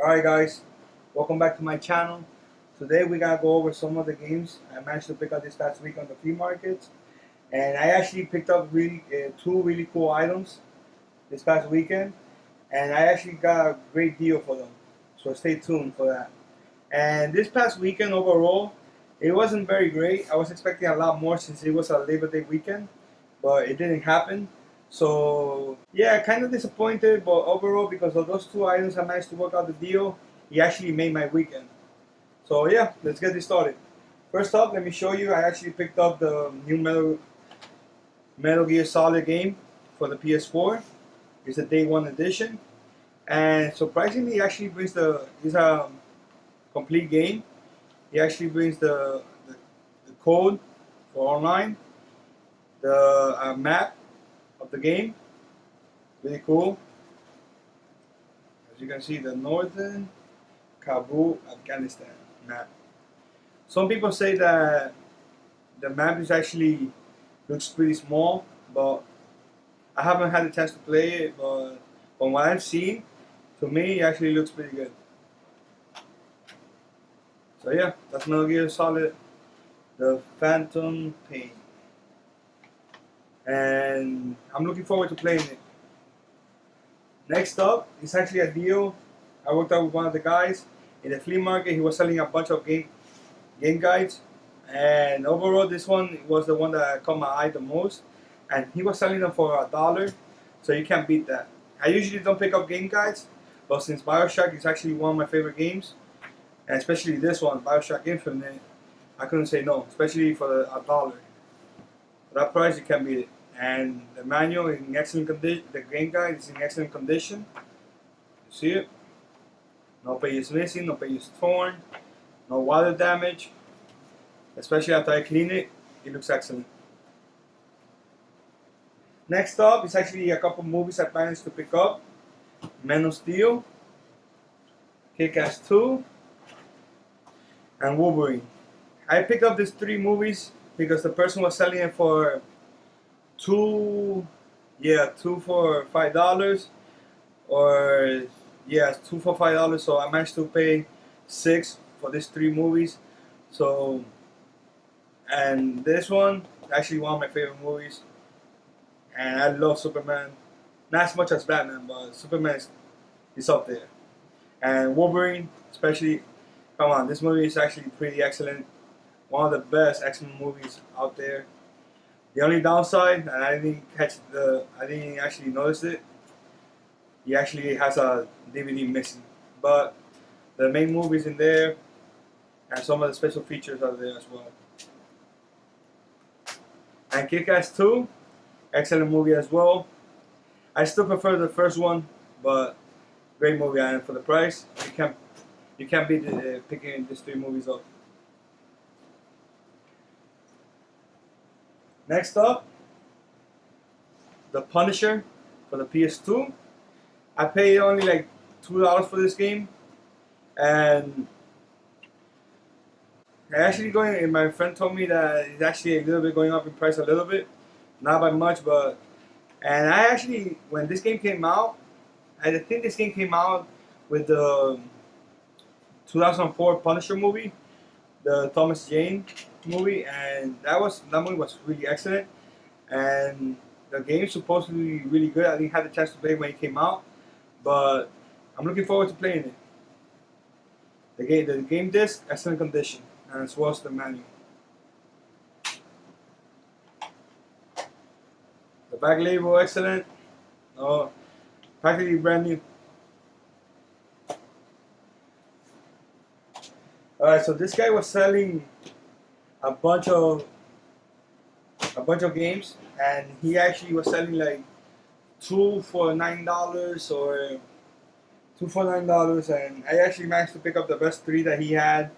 Alright guys, welcome back to my channel. Today we gotta go over some of the games I managed to pick up this past week on the flea market. And I actually picked up two really cool items this past weekend. And I actually got a great deal for them. So stay tuned for that. And this past weekend overall, it wasn't very great. I was expecting a lot more since it was a Labor Day weekend. But it didn't happen. So yeah, kind of disappointed, but overall because of those two items I managed to work out the deal, it actually made my weekend. So yeah, let's get this started. First up, let me show you, I actually picked up the new Metal Gear Solid game for the PS4. It's a day one edition. And surprisingly, it actually brings it's a complete game. It actually brings the code for online, the map of the game. Really cool. As you can see, the northern Kabul, Afghanistan map. Some people say that the map is actually looks pretty small, but I haven't had the chance to play it. But from what I've seen, to me, it actually looks pretty good. So yeah, that's Metal Gear Solid, the Phantom Pain, and I'm looking forward to playing it. Next up, it's actually a deal I worked out with one of the guys in the flea market. He was selling a bunch of game guides, and overall this one was the one that caught my eye the most, and he was selling them for $1, so you can't beat that. I usually don't pick up game guides, but since BioShock is actually one of my favorite games, and especially this one, BioShock Infinite, I couldn't say no, especially for $1. For that price, you can't beat it. And the manual is in excellent condition. The game guide is in excellent condition. You see it? No pages missing, no pages torn, no water damage. Especially after I clean it, it looks excellent. Next up is actually a couple movies I managed to pick up. Man of Steel, Kick-Ass 2, and Wolverine. I picked up these three movies because the person was selling it for two for $5, or yeah, two for $5. So I managed to pay $6 for these three movies. So, and this one actually one of my favorite movies, and I love Superman. Not as much as Batman, but Superman is up there. And Wolverine, especially, come on, this movie is actually pretty excellent. One of the best X-Men movies out there. The only downside, and I didn't actually notice it, he actually has a DVD missing. But the main movie's in there, and some of the special features are there as well. And Kick-Ass 2, excellent movie as well. I still prefer the first one, but great movie, and for the price, you can't beat picking these three movies up. Next up, The Punisher for the PS2. I paid only like $2 for this game, and my friend told me that it's actually a little bit going up in price a little bit, not by much, but. And I actually, when this game came out, I think this game came out with the 2004 Punisher movie, the Thomas Jane movie, and that movie was really excellent. And the game's supposed to be really good. I didn't have the chance to play it when it came out, but I'm looking forward to playing it. The game disc, excellent condition, and as well as the manual. The back label, excellent. Oh, practically brand new. Alright, so this guy was selling a bunch of games, and he actually was selling like two for $9, or and I actually managed to pick up the best three that he had.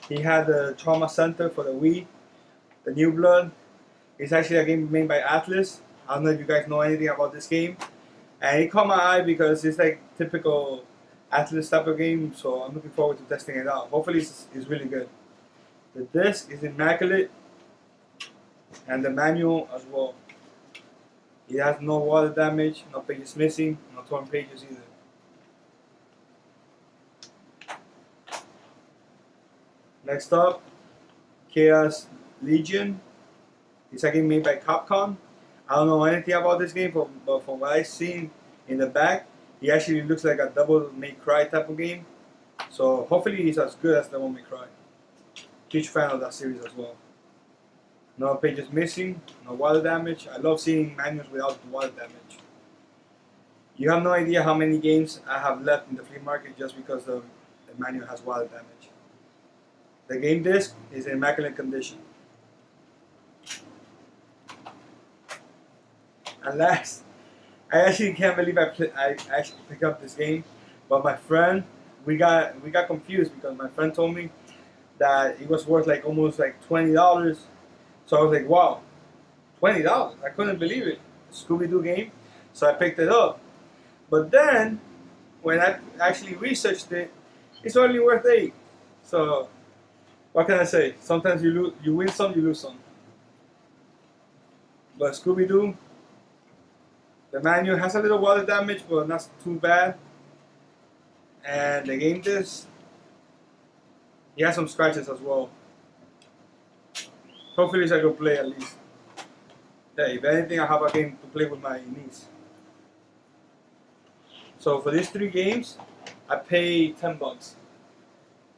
He had the Trauma Center for the Wii, the New Blood. It's actually a game made by Atlas. I don't know if you guys know anything about this game, and it caught my eye because it's like typical Atlas type of game, so I'm looking forward to testing it out. Hopefully it's really good. The disc is immaculate, and the manual as well. It has no water damage, no pages missing, no torn pages either. Next up, Chaos Legion. It's a game made by Capcom. I don't know anything about this game, but from what I've seen in the back, it actually looks like a Devil May Cry type of game. So hopefully it's as good as Devil May Cry. Huge fan of that series as well. No pages missing, no water damage. I love seeing manuals without water damage. You have no idea how many games I have left in the flea market just because the manual has water damage. The game disc is in immaculate condition. And last, I actually can't believe I actually picked up this game, but my friend, we got confused because my friend told me that it was worth like almost like $20. So I was like, wow, $20! I couldn't believe it. Scooby Doo game, so I picked it up. But then, when I actually researched it, it's only worth $8. So what can I say? Sometimes you win some, you lose some. But Scooby Doo, the manual has a little water damage, but not too bad. And the game disc, he has some scratches as well. Hopefully I can play at least. Yeah, if anything, I have a game to play with my niece. So for these 3 games, I paid $10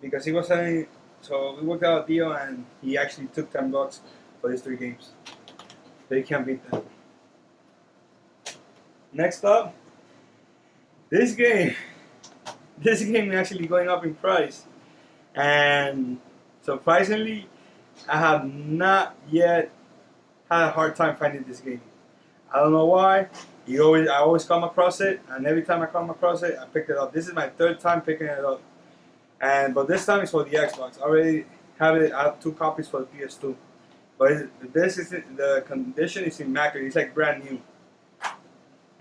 because he was selling. So we worked out a deal, and he actually took $10 for these 3 games. So you can't beat that. Next up, this game. This game is actually going up in price, and surprisingly, I have not yet had a hard time finding this game. I don't know why. I always come across it, and every time I come across it, I pick it up. This is my 3rd time picking it up, but this time it's for the Xbox. I already have it. I have 2 copies for the PS2, but the condition is immaculate. It's like brand new,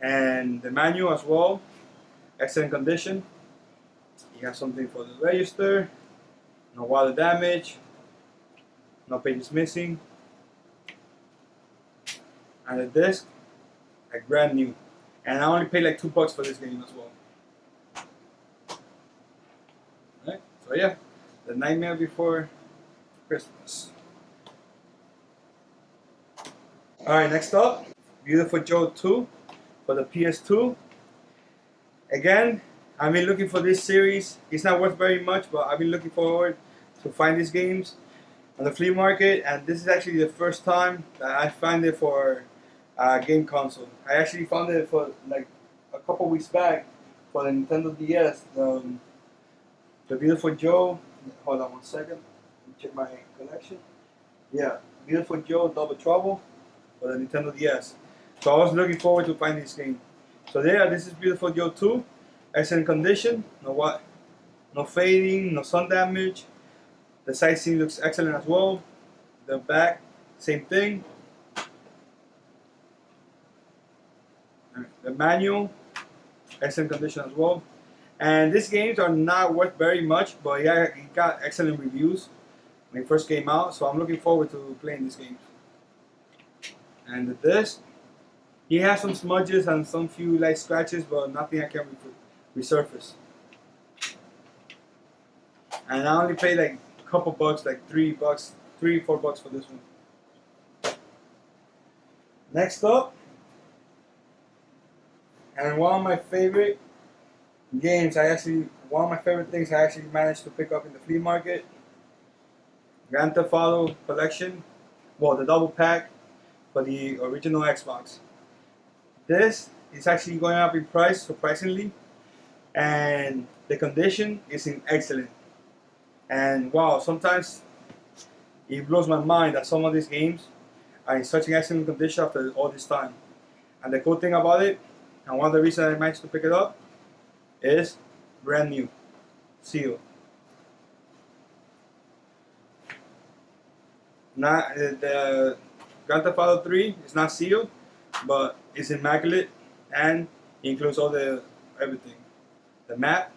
and the manual as well, excellent condition. You have something for the register, no water damage, no pages missing, and the disc, like brand new. And I only paid like $2 for this game as well. Alright, so yeah, The Nightmare Before Christmas. Alright, next up, Beautiful Joe 2 for the PS2. Again, I've been looking for this series. It's not worth very much, but I've been looking forward to find these games on the flea market, and this is actually the first time that I find it for a game console. I actually found it for like a couple weeks back for the Nintendo DS. The Beautiful Joe. Hold on one second. Let me check my collection. Yeah, Beautiful Joe Double Trouble for the Nintendo DS. So I was looking forward to finding this game. So yeah, this is Beautiful Joe 2. Excellent condition. No fading, no sun damage. The sightseeing looks excellent as well. The back, same thing. The manual, excellent condition as well. And these games are not worth very much, but yeah, it got excellent reviews when it first came out. So I'm looking forward to playing these games. And the disc, he has some smudges and some few light scratches, but nothing I can resurface. And I only paid like a couple bucks, like $3, $4 for this one. Next up, and one of my favorite things I actually managed to pick up in the flea market, Grand Theft Auto Collection, well, the double pack for the original Xbox. This is actually going up in price, surprisingly, and the condition is excellent. And wow, sometimes it blows my mind that some of these games are in such an excellent condition after all this time. And the cool thing about it, and one of the reasons I managed to pick it up, is brand new, sealed. Not the Grand Theft Auto 3 is not sealed, but it's immaculate and includes everything, the map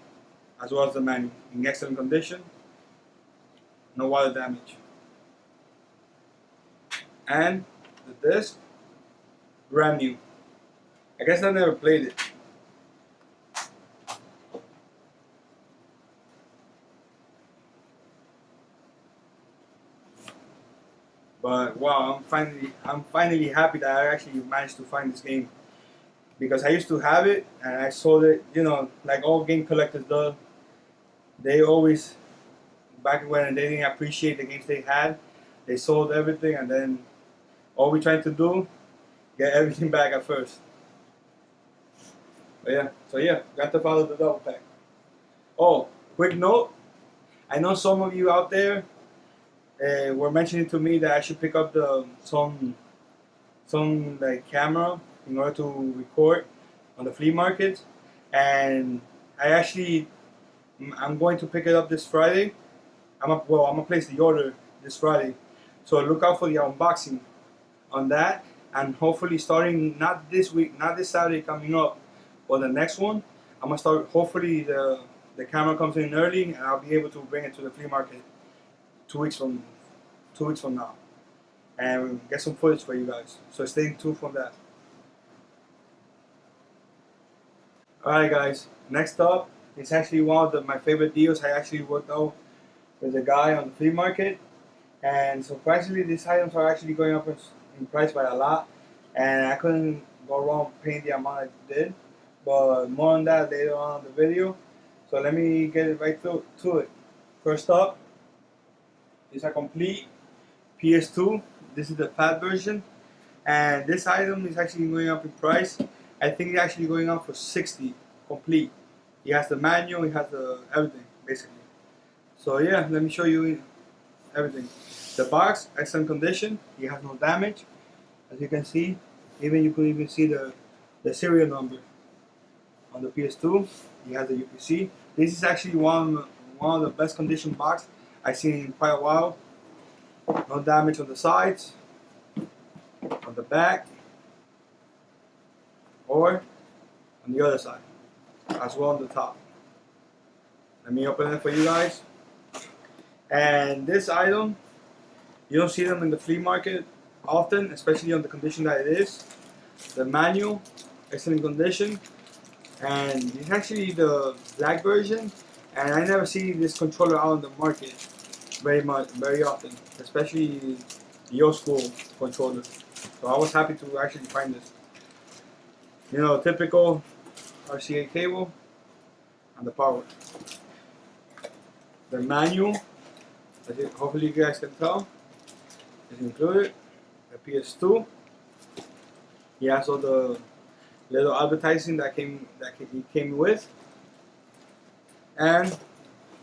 as well as the manual in excellent condition, no water damage, and the disc brand new. I guess I never played it. But wow, I'm finally happy that I actually managed to find this game, because I used to have it and I sold it. You know, like all game collectors do. They always, back when they didn't appreciate the games they had, they sold everything, and then all we tried to do, get everything back at first. But yeah, so yeah, got to follow the double pack. Oh, quick note, I know some of you out there were mentioning to me that I should pick up the some like camera in order to record on the flea market, and I'm going to pick it up this Friday. I'm gonna place the order this Friday, so look out for the unboxing on that, and hopefully starting not this week, not this Saturday coming up, but the next one, I'm gonna start. Hopefully the camera comes in early, and I'll be able to bring it to the flea market 2 weeks from 2 weeks from now, and get some footage for you guys. So stay tuned for that. All right, guys. Next up, it's actually one of my favorite deals. I actually worked out with a guy on the flea market, and surprisingly, these items are actually going up in price by a lot, and I couldn't go wrong paying the amount I did. But more on that later on in the video. So let me get it right to it. First up is a complete PS2. This is the fat version, and this item is actually going up in price. I think it's actually going up for 60 complete. It has the manual, it has the everything basically. So yeah, let me show you everything. The box, excellent condition. It has no damage, as you can see. You could even see the serial number on the PS2. It has the UPC. This is actually one of the best condition box I've seen in quite a while. No damage on the sides, on the back, or on the other side, as well on the top. Let me open it for you guys. And this item, you don't see them in the flea market often, especially on the condition that it is. The manual, excellent condition, and it's actually the black version. And I never see this controller out on the market very often, especially the old school controller. So I was happy to actually find this. You know, typical RCA cable and the power. The manual, hopefully you guys can tell, is included. The PS2. He has all the little advertising that he came with, and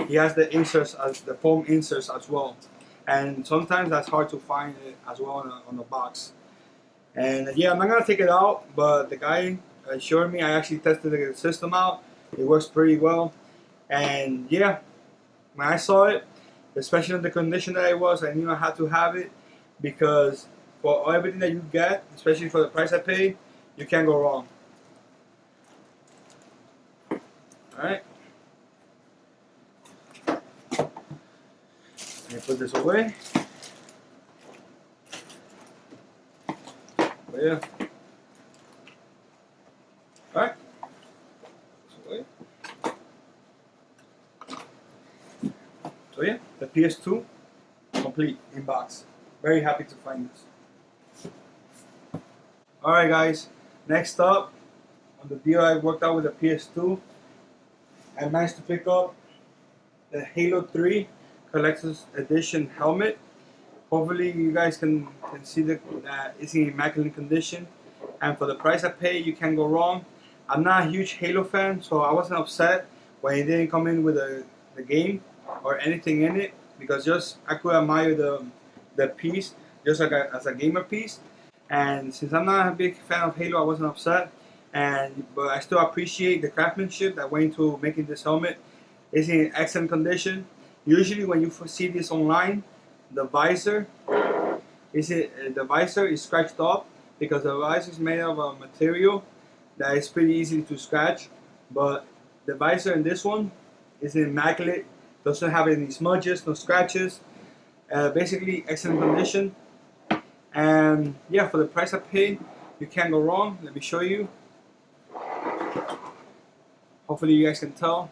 he has the inserts, as the foam inserts as well. And sometimes that's hard to find it as well on the box. And yeah, I'm not gonna take it out, but the guy assured me. I actually tested the system out. It works pretty well. And yeah, when I saw it, especially in the condition that it was, I knew I had to have it, because for everything that you get, especially for the price I paid, you can't go wrong. Alright. Let me put this away. But yeah. Alright. Away. So yeah, the PS2 complete in box. Very happy to find this. Alright guys, next up on the deal I worked out with the PS2, I managed to pick up the Halo 3 Collector's Edition helmet. Hopefully you guys can see that it's in immaculate condition, and for the price I paid, you can't go wrong. I'm not a huge Halo fan, so I wasn't upset when it didn't come in with the game or anything in it, because just I could admire the piece just like as a gamer piece. And since I'm not a big fan of Halo, I wasn't upset. But I still appreciate the craftsmanship that went into making this helmet. It's in excellent condition. Usually when you see this online, the visor is scratched off, because the visor is made of a material that is pretty easy to scratch. But the visor in this one is immaculate. Doesn't have any smudges, no scratches. Basically excellent condition. And yeah, for the price I paid, you can't go wrong. Let me show you. Hopefully you guys can tell.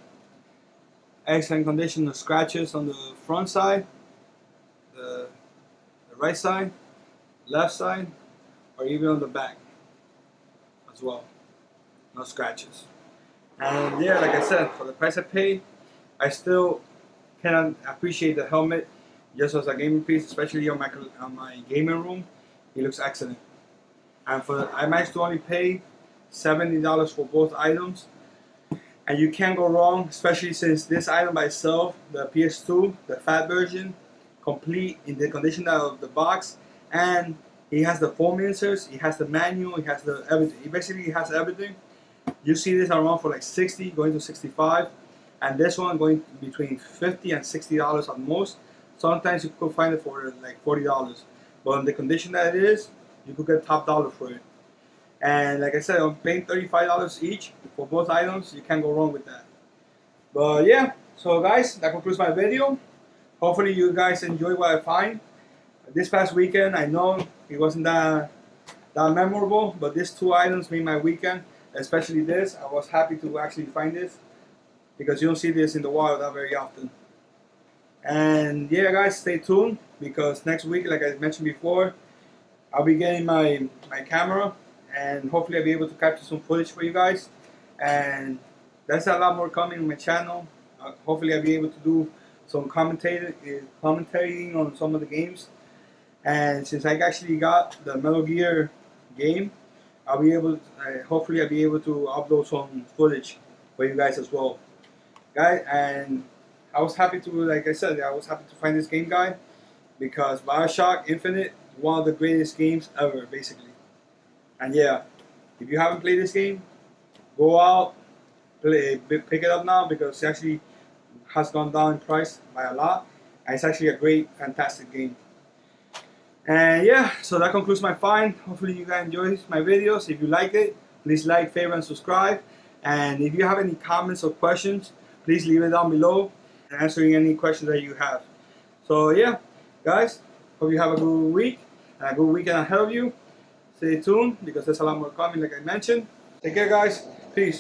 Excellent condition, no scratches on the front side. The right side, left side, or even on the back as well. No scratches. And yeah, like I said, for the price I paid, I still cannot appreciate the helmet just as a gaming piece, especially on my gaming room. It looks excellent. And I managed to only pay $70 for both items, and you can't go wrong, especially since this item by itself, the PS2, the fat version, complete in the condition of the box, and it has the foam inserts, it has the manual, it has the everything. It basically has everything. You see this around for like 60, going to 65, and this one going between 50 and $60 at most. Sometimes you could find it for like $40, but in the condition that it is, you could get top dollar for it. And like I said, I'm paying $35 each for both items. You can't go wrong with that. But yeah, so guys, that concludes my video. Hopefully you guys enjoy what I find. This past weekend, I know it wasn't that memorable, but these two items made my weekend. Especially this, I was happy to actually find this because you don't see this in the wild that very often. And yeah, guys, stay tuned because next week, like I mentioned before, I'll be getting my camera, and hopefully I'll be able to capture some footage for you guys. And there's a lot more coming on my channel. Hopefully I'll be able to do some commentating on some of the games. And since I actually got the Metal Gear game, I'll be able to, hopefully I'll be able to upload some footage for you guys as well. Guys, and I was happy to, like I said, I was happy to find this game, guy, because BioShock Infinite is one of the greatest games ever, basically. And yeah, if you haven't played this game, go out, pick it up now because it actually has gone down in price by a lot, and it's actually a great, fantastic game. And yeah, so that concludes my find. Hopefully you guys enjoy my videos. If you like it, please like, favorite, and subscribe. And if you have any comments or questions, please leave it down below, answering any questions that you have. So yeah, guys, hope you have a good week and a good weekend ahead of you. Stay tuned because there's a lot more coming, like I mentioned. Take care, guys. Peace.